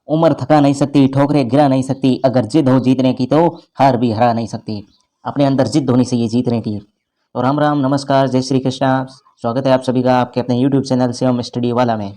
उम्र थका नहीं सकती, ठोकरें गिरा नहीं सकती, अगर जिद हो जीतने की तो हार भी हरा नहीं सकती। अपने अंदर जिद होनी चाहिए जीतने की। तो राम राम, नमस्कार, जय श्री कृष्णा। स्वागत है आप सभी का आपके अपने यूट्यूब चैनल शिवम स्टडी वाला में।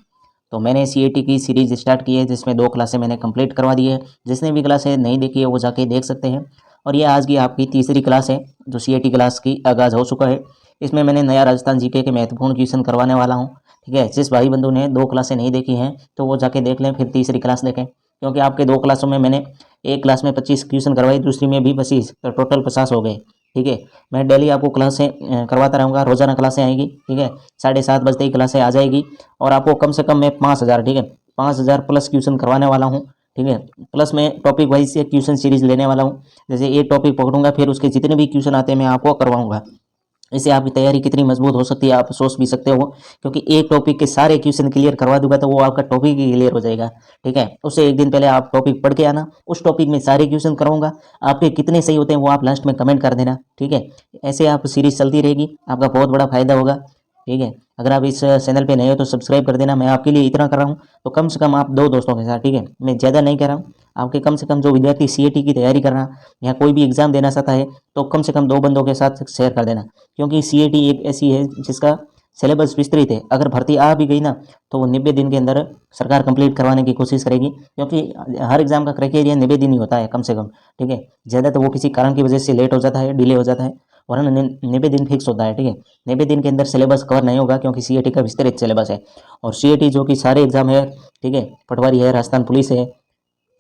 तो मैंने सीएटी की सीरीज स्टार्ट की है जिसमें 2 क्लासें मैंने कंप्लीट करवा दी है। जिसने भी क्लासें नहीं देखी है वो जाके देख सकते हैं। और ये आज की आपकी तीसरी क्लास है जो सीएटी क्लास की आगाज़ हो चुका है। इसमें मैंने नया राजस्थान जीके के महत्वपूर्ण क्वेश्चन करवाने वाला हूँ। ठीक है, जिस भाई बंधु ने 2 क्लासें नहीं देखी हैं तो वो जाके देख लें, फिर तीसरी क्लास देखें, क्योंकि आपके 2 क्लासों में मैंने एक क्लास में 25 क्वेश्चन करवाए, दूसरी में भी 25, तो टोटल 50 हो गए। ठीक है, मैं डेली आपको क्लासें करवाता रहूँगा, रोजाना क्लासें आएगी। ठीक है, 7:30 बजते ही क्लासें आ जाएगी और आपको कम से कम मैं 5,000, ठीक है, 5,000 प्लस क्वेश्चन करवाने वाला हूँ। ठीक है, प्लस मैं टॉपिक वाइज से क्वेश्चन सीरीज लेने वाला हूँ। जैसे एक टॉपिक पकड़ूंगा, फिर उसके जितने भी क्वेश्चन आते हैं मैं आपको करवाऊंगा। इससे आपकी तैयारी कितनी मजबूत हो सकती है आप सोच भी सकते हो, क्योंकि एक टॉपिक के सारे क्वेश्चन क्लियर करवा दूंगा तो वो आपका टॉपिक ही क्लियर हो जाएगा। ठीक है, उससे एक दिन पहले आप टॉपिक पढ़ के आना, उस टॉपिक में सारे क्वेश्चन कराऊंगा। आपके कितने सही होते हैं वो आप लास्ट में कमेंट कर देना। ठीक है, ऐसे आप सीरीज चलती रहेगी, आपका बहुत बड़ा फायदा होगा। ठीक है, अगर आप इस चैनल पे नए हो तो सब्सक्राइब कर देना। मैं आपके लिए इतना कर रहा हूँ तो कम से कम आप 2 दोस्तों के साथ, ठीक है, मैं ज़्यादा नहीं कर रहा हूँ, आपके कम से कम जो विद्यार्थी सीएटी की तैयारी कर रहा या कोई भी एग्जाम देना चाहता है तो कम से कम 2 बंदों के साथ शेयर कर देना। क्योंकि सीएटी एक ऐसी है जिसका सिलेबस विस्तृत है। अगर भर्ती आ भी गई ना तो वो 90 दिन के अंदर सरकार कंप्लीट करवाने की कोशिश करेगी, क्योंकि हर एग्जाम का क्राइटेरिया 90 दिन ही होता है कम से कम। ठीक है, ज़्यादा तो वो किसी कारण की वजह से लेट हो जाता है, डिले हो जाता है, वरना 90 दिन फिक्स होता है। ठीक है, 90 दिन के अंदर सिलेबस कवर नहीं होगा क्योंकि सीएटी का विस्तृत सिलेबस है। और सीएटी जो कि सारे एग्जाम है, ठीक है, पटवारी है, राजस्थान पुलिस है,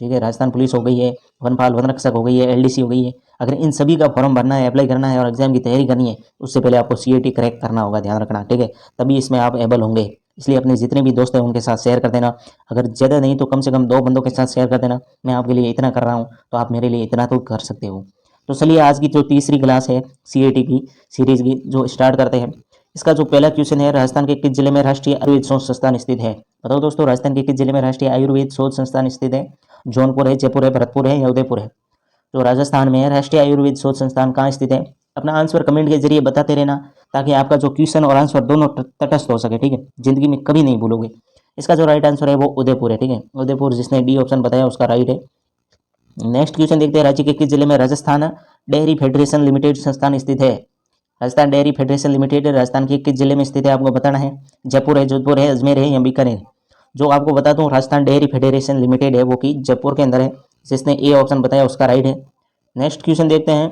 ठीक है, राजस्थान पुलिस हो गई है, वनपाल वन रक्षक हो गई है, एलडीसी हो गई है, अगर इन सभी का फॉर्म भरना है, अप्लाई करना है और एग्जाम की तैयारी करनी है, उससे पहले आपको सीएटी क्रैक करना होगा, ध्यान रखना। ठीक है, तभी इसमें आप एबल होंगे। इसलिए अपने जितने भी दोस्त हैं उनके साथ शेयर कर देना। अगर ज़्यादा नहीं तो कम से कम 2 बंदों के साथ शेयर कर देना। मैं आपके लिए इतना कर रहा हूँ तो आप मेरे लिए इतना तो कर सकते हो। तो चलिए आज की जो तीसरी क्लास है सीएटी की सीरीज की जो स्टार्ट करते हैं। इसका जो पहला क्वेश्चन है, राजस्थान के किस जिले में राष्ट्रीय आयुर्वेद शोध संस्थान स्थित है? बताओ दोस्तों, राजस्थान के किस जिले में राष्ट्रीय आयुर्वेद शोध संस्थान स्थित है? जौनपुर है, जयपुर है, भरतपुर है या उदयपुर है? जो राजस्थान में है राष्ट्रीय आयुर्वेद शोध संस्थान कहाँ स्थित है? अपना आंसर कमेंट के जरिए बताते रहना, ताकि आपका जो क्वेश्चन और आंसर दोनों तटस्थ हो सके। ठीक है, जिंदगी में कभी नहीं भूलोगे। इसका जो राइट आंसर है वो उदयपुर है। ठीक है, उदयपुर, जिसने डी ऑप्शन बताया उसका राइट है। नेक्स्ट क्वेश्चन देखते हैं, राज्य के किस जिले में राजस्थान डेयरी फेडरेशन लिमिटेड संस्थान स्थित है? Rajasthan dairy federation limited Rajasthan के किस जिले में स्थित है आपको बताना है। जयपुर है, जोधपुर है, अजमेर है या बीकानेर? जो आपको बता दूं, राजस्थान डेयरी फेडरेशन लिमिटेड है वो कि जयपुर के अंदर है, जिसने ए ऑप्शन बताया उसका राइट है। नेक्स्ट क्वेश्चन देखते हैं,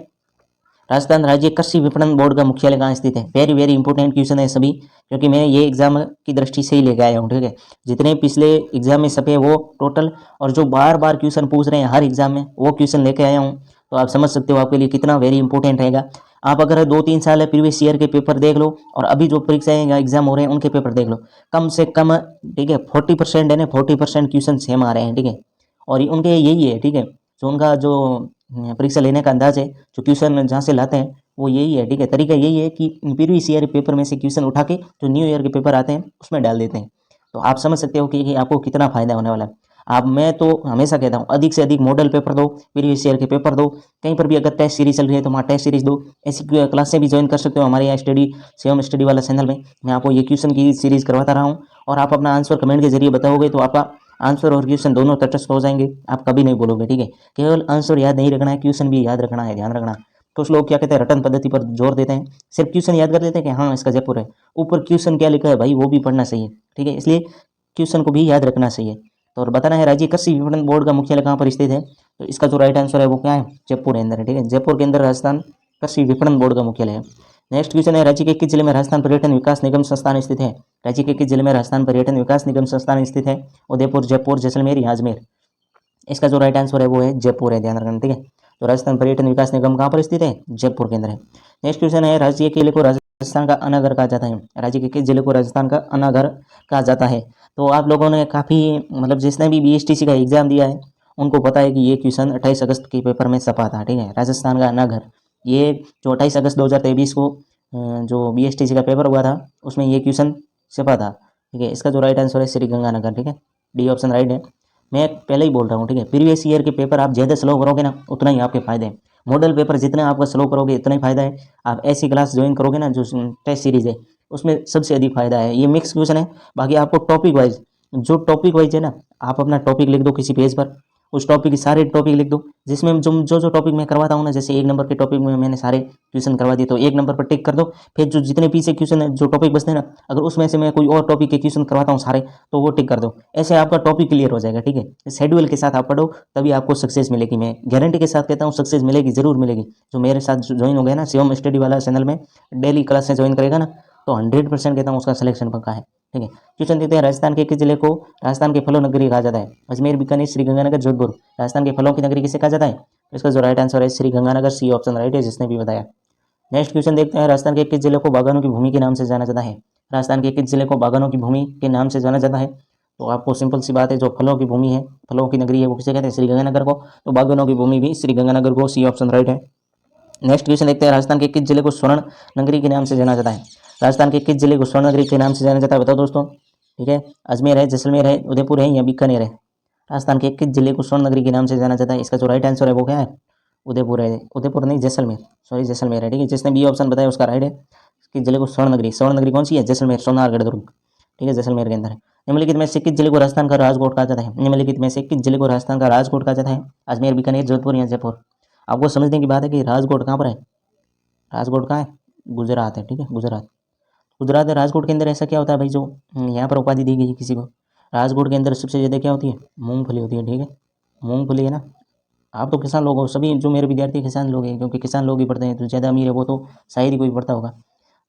राजस्थान राज्य कृषि विपणन बोर्ड का मुख्यालय कहाँ स्थित है? वेरी वेरी इंपॉर्टेंट क्वेश्चन है सभी, क्योंकि मैं ये एग्जाम की दृष्टि से ही लेके आया हूँ। ठीक है, जितने पिछले एग्जाम में छपे वो टोटल, और जो बार बार क्वेश्चन पूछ रहे हैं हर एग्जाम में, वो क्वेश्चन लेके आया हूँ। तो आप समझ सकते हो आपके लिए कितना वेरी इंपॉर्टेंट रहेगा। आप अगर 2-3 साल प्रीवियस ईयर के पेपर देख लो और अभी जो परीक्षाएं या एग्जाम हो रहे हैं उनके पेपर देख लो, कम से कम, ठीक है, 40% है ना, 40% क्वेश्चन सेम आ रहे हैं। ठीक है, और उनके यही है, ठीक है, जो उनका जो परीक्षा लेने का अंदाज है, जो क्वेश्चन जहाँ से लाते हैं वो यही है। ठीक है, तरीका यही है कि प्रीवियस ईयर पेपर में से क्वेश्चन उठा के जो न्यू ईयर के पेपर आते हैं उसमें डाल देते हैं। तो आप समझ सकते हो कि आपको कितना फायदा होने वाला है। आप, मैं तो हमेशा कहता हूँ अधिक से अधिक मॉडल पेपर दो, प्रीवियस ईयर के पेपर दो। कहीं पर भी अगर टेस्ट सीरीज चल रही है तो वहाँ टेस्ट सीरीज दो। ऐसी क्लासें भी ज्वाइन कर सकते हो हमारे यहाँ स्टडी शिवम स्टडी वाला चैनल में। मैं आपको ये क्वेश्चन की सीरीज करवाता रहा हूँ, और आप अपना आंसर कमेंट के जरिए बताओगे तो आपका आंसर और क्वेश्चन दोनों तटस्थ हो जाएंगे, आप कभी नहीं बोलोगे। ठीक है, केवल आंसर याद नहीं रखना है, क्वेश्चन भी याद रखना है, ध्यान रखना। कुछ लोग क्या कहते हैं, रटन पद्धति पर जोर देते हैं, सिर्फ क्वेश्चन याद कर लेते हैं कि हाँ इसका जयपुर है, ऊपर क्वेश्चन क्या लिखा है भाई वो भी पढ़ना चाहिए। ठीक है, इसलिए क्वेश्चन को भी याद रखना चाहिए। तो और बताना है राज्य कृषि विपणन बोर्ड का मुख्यालय कहाँ पर स्थित है? तो इसका जो राइट आंसर है वो क्या है? जयपुर के अंदर है। ठीक है, जयपुर के अंदर राजस्थान कृषि विपणन बोर्ड का मुख्यालय है। नेक्स्ट क्वेश्चन है, राज्य के किस जिले में राजस्थान पर्यटन विकास निगम संस्थान स्थित है? राज्य के किस जिले में राजस्थान पर्यटन विकास निगम संस्थान स्थित है? उदयपुर, जयपुर, जैसलमेर या अजमेर? इसका जो राइट आंसर है वो है जयपुर है, ध्यान रखना। ठीक है, तो राजस्थान पर्यटन विकास निगम कहाँ पर स्थित है? जयपुर के अंदर है। नेक्स्ट क्वेश्चन है, राज्य के जिले को राजस्थान का अनागर कहा जाता है? राज्य के किस जिले को राजस्थान का अनागर कहा जाता है? तो आप लोगों ने काफ़ी, मतलब जिसने भी बीएसटीसी का एग्जाम दिया है उनको पता है कि ये क्वेश्चन 28 अगस्त के पेपर में छपा था। ठीक है, राजस्थान का अनागर, ये जो 28 अगस्त 2023 को जो बीएसटीसी का पेपर हुआ था उसमें ये क्वेश्चन छपा था। ठीक है, इसका जो राइट आंसर है श्री गंगानगर। ठीक है, डी ऑप्शन राइट है। मैं पहले ही बोल रहा हूँ, ठीक है, प्रीवियस ईयर के पेपर आप ज़्यादा स्लो करोगे ना उतना ही आपके फायदे हैं। मॉडल पेपर जितना आपका स्लो करोगे इतना ही फायदा है। आप ऐसी क्लास ज्वाइन करोगे ना जो टेस्ट सीरीज है उसमें सबसे अधिक फायदा है। ये मिक्स क्वेश्चन है, बाकी आपको टॉपिक वाइज, जो टॉपिक वाइज है ना आप अपना टॉपिक लिख दो किसी पेज पर, उस टॉपिक के सारे टॉपिक लिख दो, जिसमें जो टॉपिक मैं करवाता हूँ ना, जैसे 1 नंबर के टॉपिक में मैंने सारे क्वेश्चन करवा दिए तो 1 नंबर पर टिक कर दो। फिर जो जितने पीछे क्वेश्चन है, जो टॉपिक बचते हैं ना, अगर उसमें से मैं कोई और टॉपिक के क्वेश्चन करवाता हूँ सारे, तो वो टिक कर दो। ऐसे आपका टॉपिक क्लियर हो जाएगा, ठीक है। शेड्यूल के साथ आप पढ़ो, तभी आपको सक्सेस मिलेगी। मैं गारंटी के साथ कहता हूँ सक्सेस मिलेगी, जरूर मिलेगी। जो मेरे साथ ज्वाइन हो गया ना शिवम स्टडी वाला चैनल में डेली क्लास से ज्वाइन करेगा ना, तो 100% कहता हूँ उसका सिलेक्शन पक्का है, ठीक है। क्वेश्चन देते हैं, राजस्थान के किस जिले को राजस्थान के फलों नगरी कहा जाता है? अजमेर, बीकानेर, श्रीगंगानगर, जोधपुर। राजस्थान के फलों की नगरी किसे कहा जाता है? तो इसका जो राइट आंसर है श्रीगंगानगर, सी ऑप्शन राइट है, जिसने भी बताया। नेक्स्ट क्वेश्चन देखते हैं, राजस्थान के किस जिले को बागानों की भूमि के नाम से जाना जाता है? राजस्थान के किस जिले को बागानों की भूमि के नाम से जाना जाता है? तो आपको सिंपल सी बात है, जो फलों की भूमि है, फलों की नगरी है, वो किसे कहते हैं? श्रीगंगानगर को। तो बागानों की भूमि भी श्रीगंगानगर को, सी ऑप्शन राइट है। नेक्स्ट क्वेश्चन देखते हैं, राजस्थान के किस जिले को स्वर्ण नगरी के नाम से जाना जाता है? राजस्थान के किस जिले को स्वर्ण नगरी के नाम से जाना जाता है, बताओ दोस्तों, ठीक है। अजमेर है, जैसलमेर है, उदयपुर है या बीकानेर है? राजस्थान के किस जिले को स्वर्ण नगरी के नाम से जाना जाता है? इसका जो राइट आंसर है वो क्या है? उदयपुर है, उदयपुर नहीं जैसलमेर, सॉरी जैसलमेर है, ठीक है। जिसने बी ऑप्शन बताया उसका राइट है कि जिले को स्वर्ण नगरी कौन सी है? जैसलमेर, सोनारगढ़ दुर्ग, ठीक है, जैसलमेर के अंदर है। निम्नलिखित में से किस जिले को राजस्थान का राजकोट कहा जाता है? निम्नलिखित में से किस जिले को राजस्थान का राजकोट कहा जाता है? अजमेर, बीकानेर, जोधपुर या जयपुर? आपको समझने की बात है कि राजकोट कहाँ पर है। राजकोट कहाँ है? गुजरात है, ठीक है, गुजरात। गुजरात राजकोट के अंदर ऐसा क्या होता है भाई, जो यहाँ पर उपाधि दी गई है किसी को? राजकोट के अंदर सबसे ज़्यादा क्या होती है? मूंगफली होती है, ठीक है, मूंगफली है ना। आप तो किसान लोग हो, सभी जो मेरे विद्यार्थी किसान लोग हैं, क्योंकि किसान लोग ही पढ़ते हैं, तो ज़्यादा अमीर है वो तो शायद ही कोई पढ़ता होगा।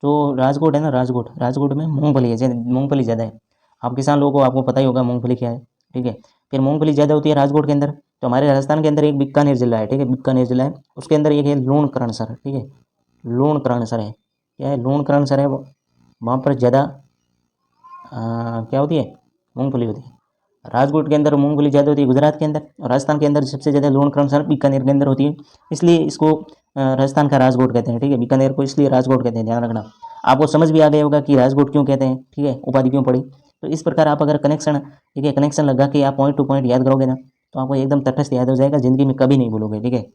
तो राजकोट है ना, राजकोट में मूंगफली है, मूंगफली ज़्यादा है। आप किसान लोगों को आपको पता ही होगा मूंगफली क्या है, ठीक है। फिर मूंगफली ज़्यादा होती है राजकोट के अंदर। तो हमारे राजस्थान के अंदर एक बीकानेर जिला है, ठीक है, बीकानेर जिला है, उसके अंदर एक है लूणकरणसर, ठीक है, लूणकरणसर है, क्या है? लूणकरणसर है, वहाँ पर ज़्यादा क्या होती है? मूंगफली होती है। राजकोट के अंदर मूंगफली ज़्यादा होती है गुजरात के अंदर, और राजस्थान के अंदर सबसे ज़्यादा लूणकरणसर बीकानेर के अंदर होती है, इसलिए इसको राजस्थान का राजकोट कहते हैं, ठीक है। बीकानेर को इसलिए राजकोट कहते हैं, ध्यान रखना। आपको समझ भी आ गया होगा कि राजकोट क्यों कहते हैं, ठीक है, उपाधि क्यों पड़ी। तो इस प्रकार आप अगर कनेक्शन, ठीक है, कनेक्शन लगा के आप पॉइंट टू पॉइंट याद करोगे ना, तो आपको एकदम तटस्थ याद हो जाएगा, जिंदगी में कभी नहीं भूलोगे, ठीक है।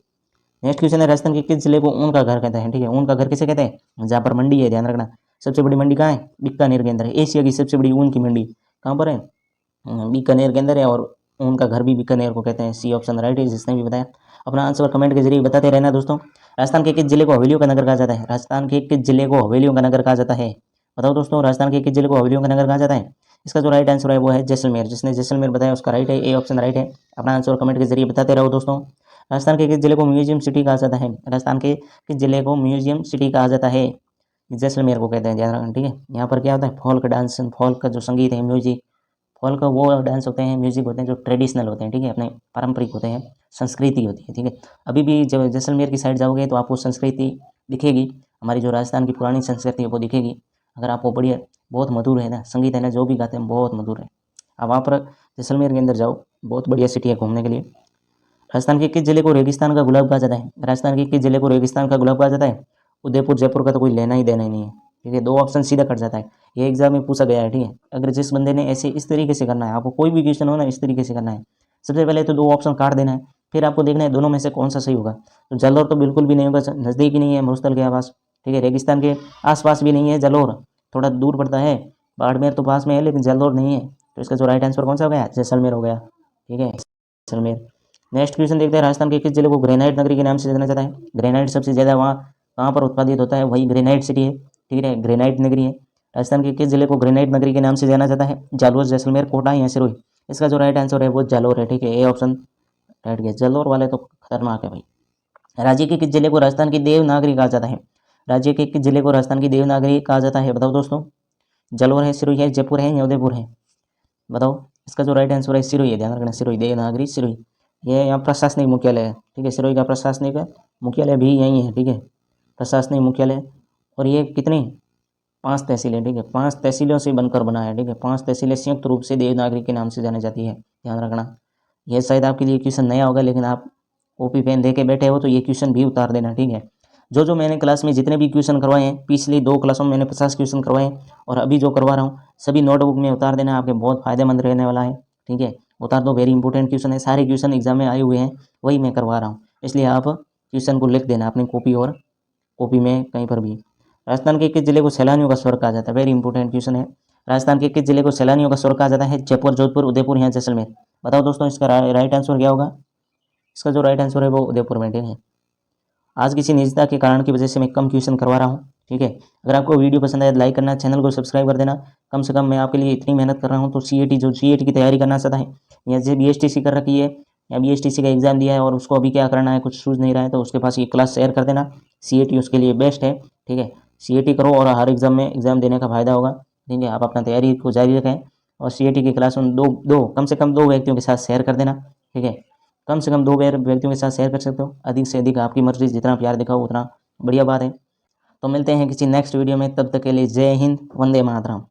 नेक्स्ट क्वेश्चन है, राजस्थान के किस जिले को ऊन का घर कहते हैं? ठीक है, ऊन का घर किसे कहते हैं? जहाँ पर मंडी है, ध्यान रखना। सबसे बड़ी मंडी कहाँ है? बीकानेर के अंदर है। एशिया की सबसे बड़ी ऊन की मंडी कहाँ पर है? बीकानेर के अंदर है, और ऊन का घर भी बीकानेर को कहते हैं, सी ऑप्शन राइट है, जिसने भी बताया। अपना आंसर कमेंट के जरिए बताते रहना दोस्तों। राजस्थान के किस जिले को हवेलियों का नगर कहा जाता है? राजस्थान के किस जिले को हवेलियों का नगर कहा जाता है? बताओ दोस्तों, राजस्थान के किस जिले को हवेलियों का नगर कहा जाता है? इसका जो राइट आंसर है वो है जैसलमेर, जिसने जैसलमेर बताया उसका राइट है, ए ऑप्शन राइट है। अपना आंसर कमेंट के जरिए बताते रहो दोस्तों। राजस्थान के किस जिले को म्यूजियम सिटी कहा जाता है? राजस्थान के किस जिले को म्यूजियम सिटी कहा जाता है? जैसलमेर को कहते हैं, ध्यान रखना, ठीक है। यहाँ पर क्या होता है? फोल्क डांस, फोल्क का जो संगीत है, म्यूजिक, फोल्क वो डांस होते हैं, म्यूजिक होते हैं जो ट्रेडिशनल होते हैं, ठीक है, अपने पारंपरिक होते हैं, संस्कृति होती है, ठीक है। अभी भी जब जैसलमेर की साइड जाओगे तो आपको संस्कृति दिखेगी, हमारी जो राजस्थान की पुरानी संस्कृति है वो दिखेगी। अगर आपको बढ़िया, बहुत मधुर है ना संगीत है ना, जो भी गाते हैं बहुत मधुर है। अब वहाँ पर जैसलमेर के अंदर जाओ, बहुत बढ़िया सिटी है घूमने के लिए। राजस्थान के किस जिले को रेगिस्तान का गुलाब कहा जाता है? राजस्थान के किस जिले को रेगिस्तान का गुलाब कहा जाता है? उदयपुर, जयपुर का तो कोई लेना ही देना ही नहीं है, ठीक है, दो ऑप्शन सीधा कट जाता है। ये एग्जाम में पूछा गया है, ठीक है। अगर जिस बंदे ने ऐसे इस तरीके से करना है, आपको कोई भी क्वेश्चन हो ना, इस तरीके से करना है। सबसे पहले तो दो ऑप्शन काट देना है, फिर आपको देखना है दोनों में से कौन सा सही होगा। तो जलोर तो बिल्कुल भी नहीं होगा, नज़दीक ही नहीं है मुस्तल के आवास, ठीक है। रेगिस्तान के आसपास भी नहीं है जलोर, थोड़ा दूर पड़ता है। बाड़मेर तो पास में है लेकिन जलोर नहीं है, तो इसका जो राइट आंसर कौन सा हो गया? जैसलमेर हो गया, ठीक है, जैसलमेर। नेक्स्ट क्वेश्चन देखते हैं, राजस्थान के किस जिले को ग्रेनाइट नगरी के नाम से जाना जाता है? ग्रेनाइट सबसे ज़्यादा वहाँ कहाँ पर उत्पादित होता है? वही ग्रेनाइट सिटी है, ठीक है, ग्रेनाइट नगरी है। राजस्थान के किस जिले को ग्रेनाइट नगरी के नाम से जाना जाता है? जालौर, जैसलमेर, कोटा या सिरोही? इसका जो राइट आंसर है वो जालौर है, ठीक है, ए ऑप्शन राइट गया। जालौर वाले तो खतरनाक है भाई। राज्य के किस जिले को राजस्थान की देवनागरी कहा जाता है? राज्य के किस जिले को राजस्थान की देवनागरी कहा जाता है, बताओ दोस्तों। जालौर है, सिरोही है, जयपुर है या उदयपुर है? बताओ। इसका जो राइट आंसर है सिरोही है, ध्यान रखना, सिरोही, देवनागरी सिरोही। ये यहाँ प्रशासनिक मुख्यालय है, ठीक है, सिरोही का प्रशासनिक मुख्यालय भी यही है, ठीक है, प्रशासनिक मुख्यालय। और ये कितनी 5 तहसीलें, ठीक है, 5 तहसीलों से बनकर बना है, ठीक है, 5 तहसीलें संयुक्त रूप से देवनागरी के नाम से जानी जाती है, ध्यान रखना। यह शायद आपके लिए क्वेश्चन नया होगा, लेकिन आप कॉपी पेन दे के बैठे हो तो ये क्वेश्चन भी उतार देना, ठीक है। जो मैंने क्लास में जितने भी क्वेश्चन करवाए हैं, पिछली 2 क्लासों में मैंने 50 क्वेश्चन करवाए हैं, और अभी जो करवा रहा हूँ सभी नोटबुक में उतार देना, आपके बहुत फायदेमंद रहने वाला है, ठीक है। उतार दो, वेरी इंपॉर्टेंट क्वेश्चन है, सारे क्वेश्चन एग्जाम में आए हुए हैं, वही मैं करवा रहा हूँ, इसलिए आप क्वेश्चन को लिख देना अपनी कॉपी और कॉपी में कहीं पर भी। राजस्थान के किस जिले को सैलानियों का स्वर्ग कहा जाता है? वेरी इंपॉर्टेंट क्वेश्चन है। राजस्थान के किस जिले को सैलानियों का स्वर्ग कहा जाता है? जयपुर, जोधपुर, उदयपुर या जैसलमेर। बताओ दोस्तों इसका राइट आंसर क्या होगा? इसका जो राइट आंसर है वो उदयपुर में है। आज किसी निजता के कारण की वजह से मैं कम क्वेश्चन करवा रहा हूँ, ठीक है। अगर आपको वीडियो पसंद आए तो लाइक करना, चैनल को सब्सक्राइब कर देना। कम से कम मैं आपके लिए इतनी मेहनत कर रहा हूँ, तो सीईटी की तैयारी करना चाहता है या जो बीएसटीसी कर रखी है या बीएसटीसी का एग्जाम दिया है और उसको अभी क्या करना है कुछ सूझ नहीं रहा है, तो उसके पास ये क्लास शेयर कर देना। सीईटी उसके लिए बेस्ट है, ठीक है। सीईटी करो और हर एग्जाम में एग्जाम देने का फायदा होगा, ठीक है। आप अपना तैयारी को जारी रखें और सीईटी की क्लास में कम से कम 2 व्यक्तियों के साथ शेयर कर देना, ठीक है। कम से कम 2 व्यक्तियों के साथ शेयर कर सकते हो, अधिक से अधिक आपकी मर्जी, जितना प्यार दिखाओ उतना बढ़िया बात है। तो मिलते हैं किसी नेक्स्ट वीडियो में, तब तक के लिए जय हिंद, वंदे मातरम।